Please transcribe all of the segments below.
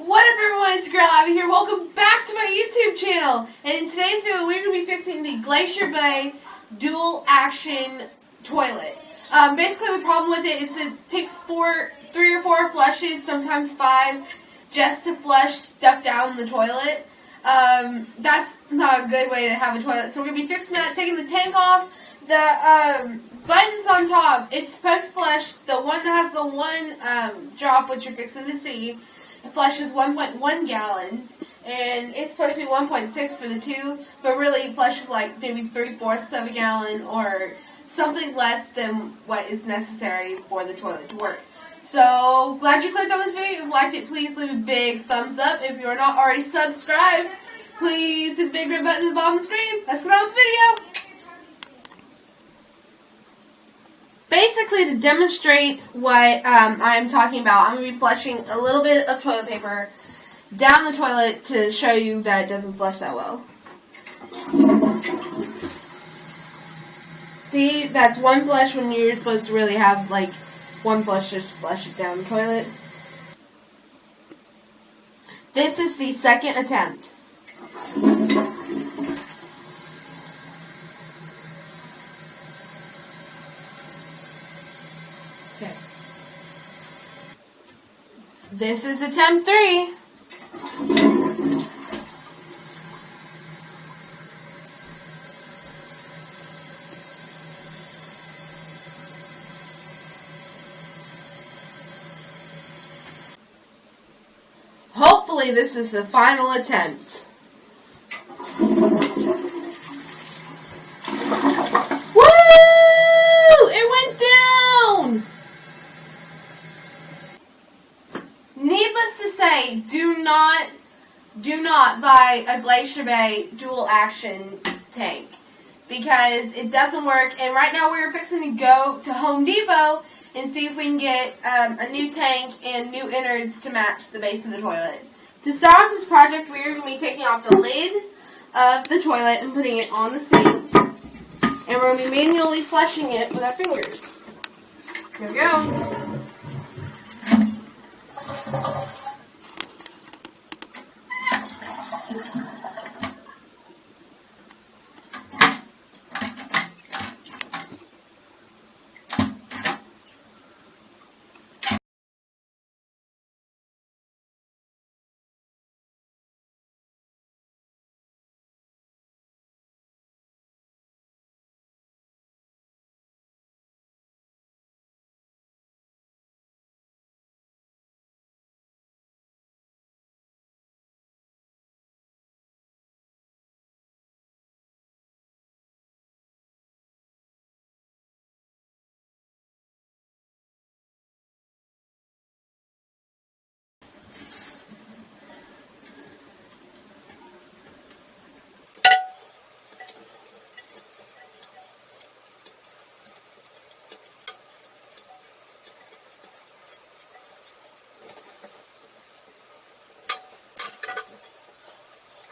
What up everyone, it's Girl Abby here. Welcome back to my YouTube channel. And in today's video we're going to be fixing the Glacier Dual Action Toilet. Basically the problem with it is it takes 3 or 4 flushes, sometimes 5, just to flush stuff down the toilet. That's not a good way to have a toilet. So we're going to be fixing that, taking the tank off. The buttons on top, it's supposed to flush. The one that has the one drop, which you're fixing to see, it flushes 1.1 gallons, and it's supposed to be 1.6 for the 2, but really it flushes like maybe 3/4 of a gallon or something less than what is necessary for the toilet to work. So, glad you clicked on this video. If you liked it, please leave a big thumbs up. If you are not already subscribed, please hit the big red button at the bottom of the screen. Let's get on with the video. Basically, to demonstrate what I'm talking about, I'm going to be flushing a little bit of toilet paper down the toilet to show you that it doesn't flush that well. See, that's one flush when you're supposed to really have like one flush, just flush it down the toilet. This is the second attempt. Okay. This is attempt 3. Hopefully this is the final attempt. Woo! It went down! Needless to say, do not buy a Glacier Dual Action tank because it doesn't work. And right now we're fixing to go to Home Depot and see if we can get a new tank and new innards to match the base of the toilet. To start off this project, we're going to be taking off the lid of the toilet and putting it on the sink. And we're going to be manually flushing it with our fingers. Here we go.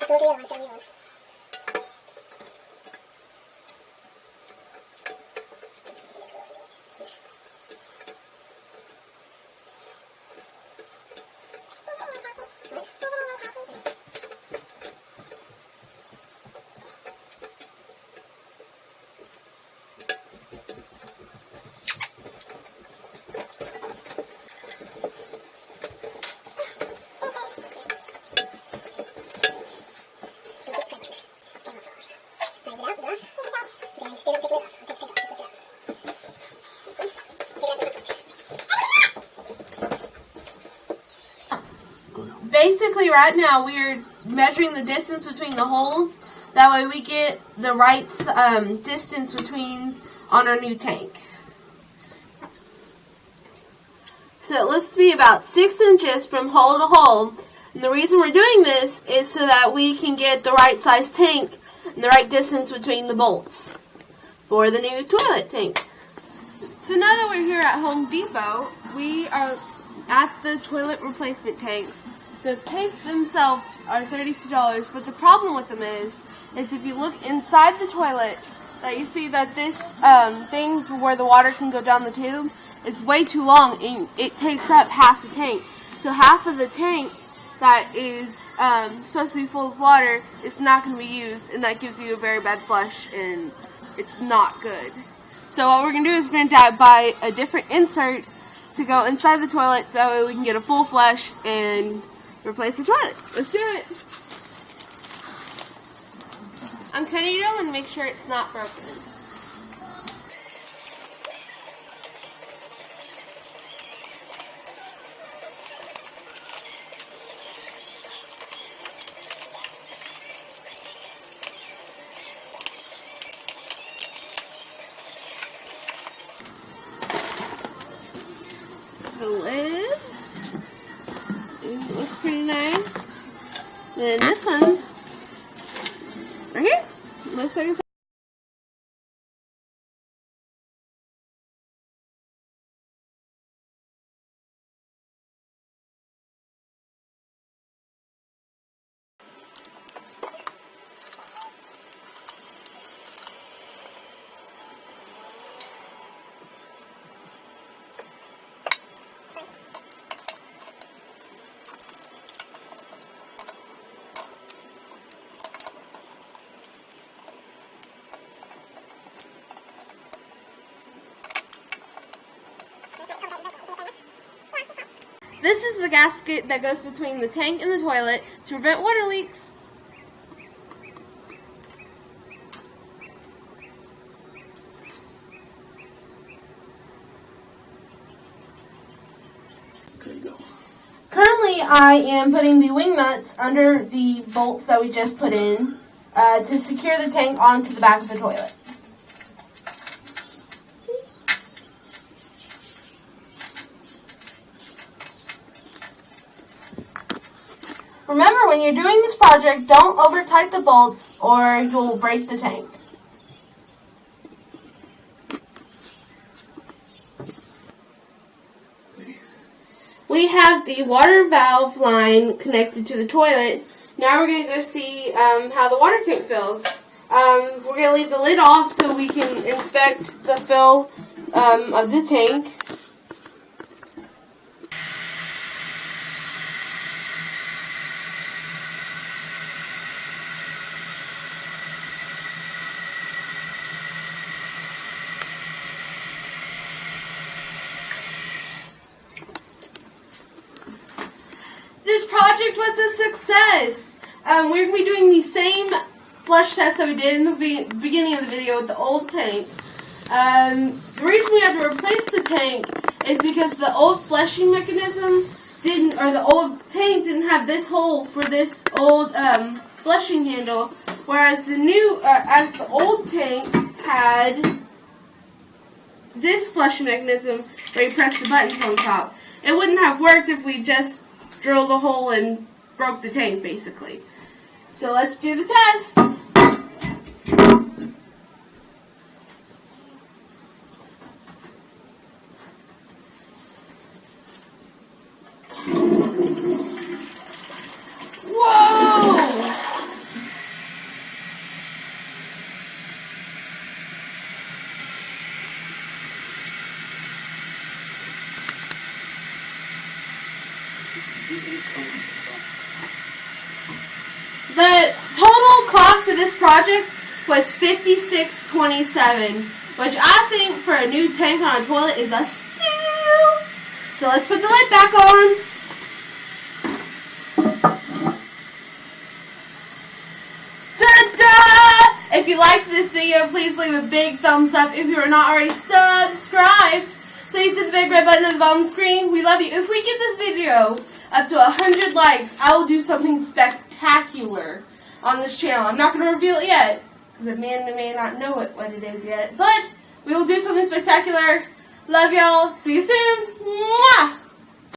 Let's go to the other one. Basically, right now we're measuring the distance between the holes. That way we get the right distance between on our new tank. So it looks to be about 6 inches from hole to hole. And the reason we're doing this is so that we can get the right size tank and the right distance between the bolts for the new toilet tank. So now that we're here at Home Depot, we are at the toilet replacement tanks. The tanks themselves are $32, but the problem with them is if you look inside the toilet, that you see that this thing where the water can go down the tube is way too long, and it takes up half the tank. So half of the tank that is supposed to be full of water is not going to be used, and that gives you a very bad flush, and it's not good. So what we're going to do is we're going to buy a different insert to go inside the toilet, that way we can get a full flush and replace the toilet. Let's do it. I'm cutting it and make sure it's not broken. The lid. It looks pretty nice. Then this one, right here, looks like it's. This is the gasket that goes between the tank and the toilet to prevent water leaks. Currently, I am putting the wing nuts under the bolts that we just put in to secure the tank onto the back of the toilet. Remember, when you're doing this project, don't over-tight the bolts or you'll break the tank. We have the water valve line connected to the toilet. Now we're going to go see how the water tank fills. We're going to leave the lid off so we can inspect the fill of the tank. This project was a success. We're going to be doing the same flush test that we did in the beginning of the video with the old tank. The reason we had to replace the tank is because the old flushing mechanism didn't, or the old tank didn't have this hole for this old flushing handle, whereas the new, as the old tank had this flushing mechanism where you press the buttons on top. It wouldn't have worked if we just drilled a hole and broke the tank, basically. So let's do the test. Whoa! The total cost of this project was $56.27, which I think for a new tank on a toilet is a steal. So let's put the lid back on. Ta-da! If you liked this video, please leave a big thumbs up. If you are not already subscribed, please hit the big red button at the bottom of the screen. We love you. If we get this video up to 100 likes, I will do something spectacular on this channel. I'm not going to reveal it yet, because Amanda may not know what it is yet. But we will do something spectacular. Love y'all. See you soon. Mwah!